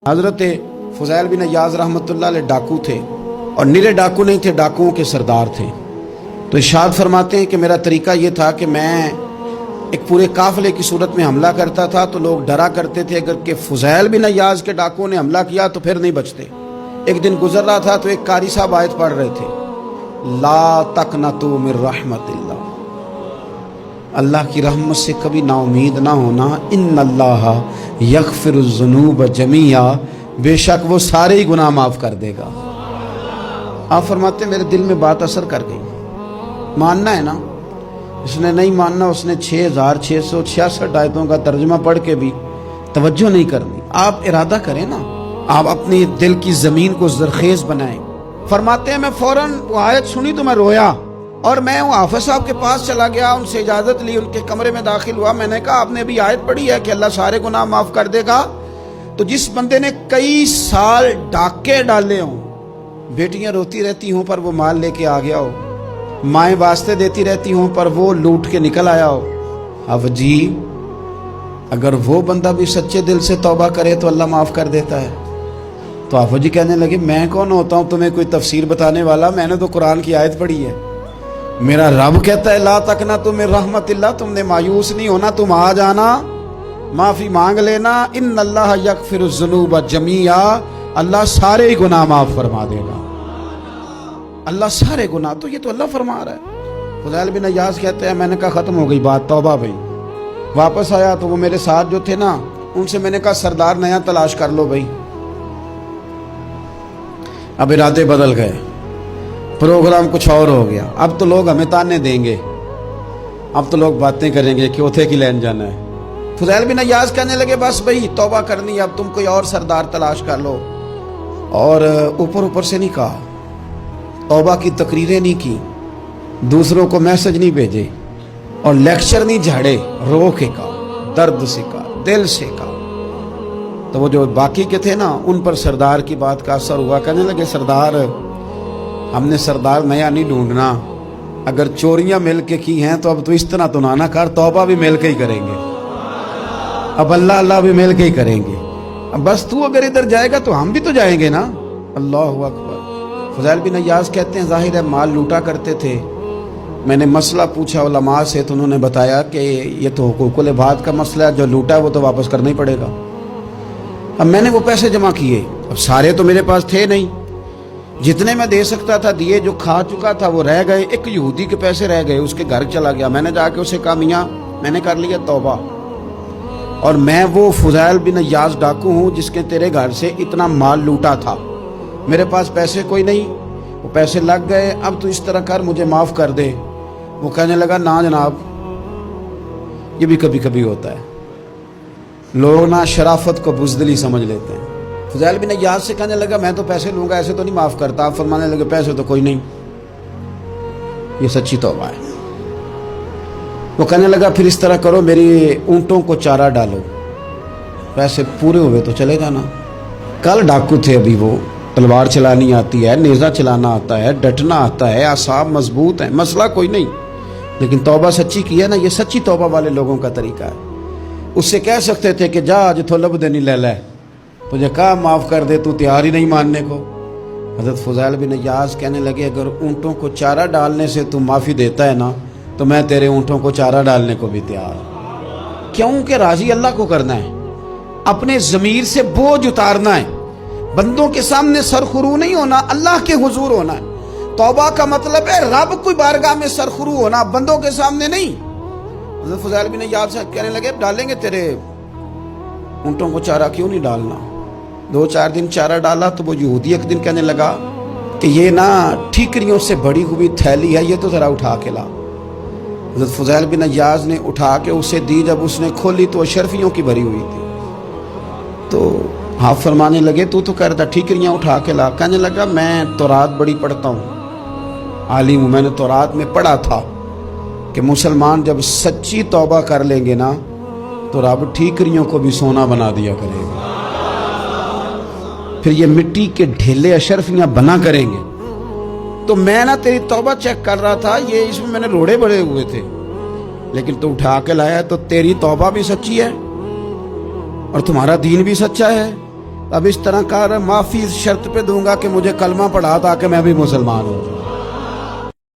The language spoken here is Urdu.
حضرت فضیل بن عیاض رحمۃ اللہ علیہ ڈاکو تھے، اور نیرے ڈاکو نہیں تھے، ڈاکوؤں کے سردار تھے۔ تو ارشاد فرماتے ہیں کہ میرا طریقہ یہ تھا کہ میں ایک پورے قافلے کی صورت میں حملہ کرتا تھا تو لوگ ڈرا کرتے تھے اگر کہ فضیل بن عیاض کے ڈاکوؤں نے حملہ کیا تو پھر نہیں بچتے۔ ایک دن گزر رہا تھا تو ایک قاری صاحب آیت پڑھ رہے تھے، لا تقنطوا من رحمت اللہ، اللہ کی رحمت سے کبھی نا امید نہ ہونا، ان اللہ یغفر الذنوب جمیعا، بے شک وہ سارے ہی گناہ معاف کر دے گا۔ آپ فرماتے ہیں میرے دل میں بات اثر کر گئی، ماننا ہے نا۔ اس نے نہیں ماننا، اس نے 6666 آیتوں کا ترجمہ پڑھ کے بھی توجہ نہیں کرنی۔ آپ ارادہ کریں نا، آپ اپنی دل کی زمین کو زرخیز بنائیں۔ فرماتے ہیں میں فوراً وہ آیت سنی تو میں رویا، اور میں وہ حافظ صاحب کے پاس چلا گیا، ان سے اجازت لی، ان کے کمرے میں داخل ہوا۔ میں نے کہا آپ نے ابھی آیت پڑھی ہے کہ اللہ سارے گناہ معاف کر دے گا؟ تو جس بندے نے کئی سال ڈاکے ڈالے ہوں، بیٹیاں روتی رہتی ہوں پر وہ مال لے کے آ گیا ہو، مائیں واسطے دیتی رہتی ہوں پر وہ لوٹ کے نکل آیا ہو، اب جی اگر وہ بندہ بھی سچے دل سے توبہ کرے تو اللہ معاف کر دیتا ہے۔ تو آفو جی کہنے لگے میں کون ہوتا ہوں تمہیں کوئی تفسیر بتانے والا، میں نے تو قرآن کی آیت پڑھی ہے، میرا رب کہتا ہے لا تقنطوا من رحمت اللہ، تم نے مایوس نہیں ہونا، تم آ جانا، معافی مانگ لینا، ان اللہ یغفر الذنوب جمیعا، اللہ سارے ہی گناہ معاف فرما دے گا، اللہ سارے گناہ۔ تو یہ تو اللہ فرما رہا ہے۔ فضیل بن عیاض کہتے ہیں میں نے کہا ختم ہو گئی بات، توبہ بھائی۔ واپس آیا تو وہ میرے ساتھ جو تھے نا، ان سے میں نے کہا سردار نیا تلاش کر لو بھائی۔ اب ارادے بدل گئے، پروگرام کچھ اور ہو گیا۔ اب تو لوگ ہمیں تانے دیں گے، اب تو لوگ باتیں کریں گے کہ اوتھے کی لین جانا ہے۔ فضیل بن عیاض کہنے لگے بس بھائی توبہ کرنی، اب تم کوئی اور سردار تلاش کر لو۔ اور اوپر سے نہیں کہا، توبہ کی تقریریں نہیں کی، دوسروں کو میسج نہیں بھیجے، اور لیکچر نہیں جھاڑے، رو کے کہا، درد سے کہا، دل سے کہا۔ تو وہ جو باقی کے تھے نا، ان پر سردار کی بات کا اثر ہوا، کہنے لگے سردار ہم نے سردار نیا نہیں ڈھونڈنا، اگر چوریاں مل کے کی ہیں تو اب تو اس طرح تو نہ کر، توبہ بھی مل کے ہی کریں گے، اب اللہ بھی مل کے ہی کریں گے، اب بس تو اگر ادھر جائے گا تو ہم بھی تو جائیں گے نا۔ اللہ اکبر۔ فضیل بن عیاض کہتے ہیں ظاہر ہے مال لوٹا کرتے تھے، میں نے مسئلہ پوچھا علماء سے تو انہوں نے بتایا کہ یہ تو حقوق العباد کا مسئلہ ہے، جو لوٹا ہے وہ تو واپس کرنا ہی پڑے گا۔ اب میں نے وہ پیسے جمع کیے، اب سارے تو میرے پاس تھے نہیں، جتنے میں دے سکتا تھا دیے، جو کھا چکا تھا وہ رہ گئے، ایک یہودی کے پیسے رہ گئے، اس کے گھر چلا گیا، میں نے جا کے اسے کہا میاں میں نے کر لیا توبہ، اور میں وہ فضیل بن عیاض ڈاکو ہوں جس کے تیرے گھر سے اتنا مال لوٹا تھا، میرے پاس پیسے کوئی نہیں، وہ پیسے لگ گئے، اب تو اس طرح کر مجھے معاف کر دے۔ وہ کہنے لگا نا جناب، یہ بھی کبھی کبھی ہوتا ہے، لوگ نا شرافت کو بزدلی سمجھ لیتے ہیں۔ فضیل بن عیاض سے کہنے لگا میں تو پیسے لوں گا، ایسے تو نہیں معاف کرتا۔ آپ فرمانے لگے پیسے تو کوئی نہیں، یہ سچی توبہ ہے۔ وہ کہنے لگا پھر اس طرح کرو، میری اونٹوں کو چارہ ڈالو، پیسے پورے ہوئے تو چلے جانا۔ کل ڈاکو تھے، ابھی وہ تلوار چلانی آتی ہے، نیزہ چلانا آتا ہے، ڈٹنا آتا ہے، اعصاب مضبوط ہیں، مسئلہ کوئی نہیں، لیکن توبہ سچی کی ہے نا، یہ سچی توبہ والے لوگوں کا طریقہ ہے۔ اس سے کہہ سکتے تھے کہ جا جتھو لب دینی لے لے، تجھے کہا معاف کر دے، تو تیار ہی نہیں ماننے کو۔ حضرت فضیل بن عیاض کہنے لگے اگر اونٹوں کو چارہ ڈالنے سے تو معافی دیتا ہے نا، تو میں تیرے اونٹوں کو چارہ ڈالنے کو بھی تیار ہوں۔ کیوں کہ راضی اللہ کو کرنا ہے، اپنے ضمیر سے بوجھ اتارنا ہے، بندوں کے سامنے سرخرو نہیں ہونا، اللہ کے حضور ہونا ہے۔ توبہ کا مطلب ہے رب کوئی بارگاہ میں سرخرو ہونا، بندوں کے سامنے نہیں۔ حضرت فضیل بن عیاض سے کہنے لگے ڈالیں گے تیرے اونٹوں کو چارہ، کیوں نہیں ڈالنا۔ 2-4 دن چارہ ڈالا تو وہ یہودی ایک دن کہنے لگا کہ یہ نا ٹھیکریوں سے بڑی ہوئی تھیلی ہے، یہ تو ذرا اٹھا کے لا۔ حضرت فضیل بن عیاض نے اٹھا کے اسے دی، جب اس نے کھولی تو اشرفیوں کی بھری ہوئی تھی۔ تو آپ فرمانے لگے تو کہہ رہا تھا ٹھیکریاں اٹھا کے لا۔ کہنے لگا میں تورات بڑی پڑھتا ہوں، عالم ہوں، میں نے تورات میں پڑھا تھا کہ مسلمان جب سچی توبہ کر لیں گے نا تو رب ٹھیکریوں کو بھی سونا بنا دیا کرے گا، پھر یہ مٹی کے ڈھیلے اشرفیاں بنا کریں گے۔ تو میں نا تیری توبہ چیک کر رہا تھا، یہ اس میں میں نے روڑے بڑے ہوئے تھے، لیکن تو اٹھا کے لایا، تو تیری توبہ بھی سچی ہے اور تمہارا دین بھی سچا ہے، اب اس طرح کہا رہا معافی اس شرط پہ دوں گا کہ مجھے کلمہ پڑھا تاکہ میں بھی مسلمان ہوں.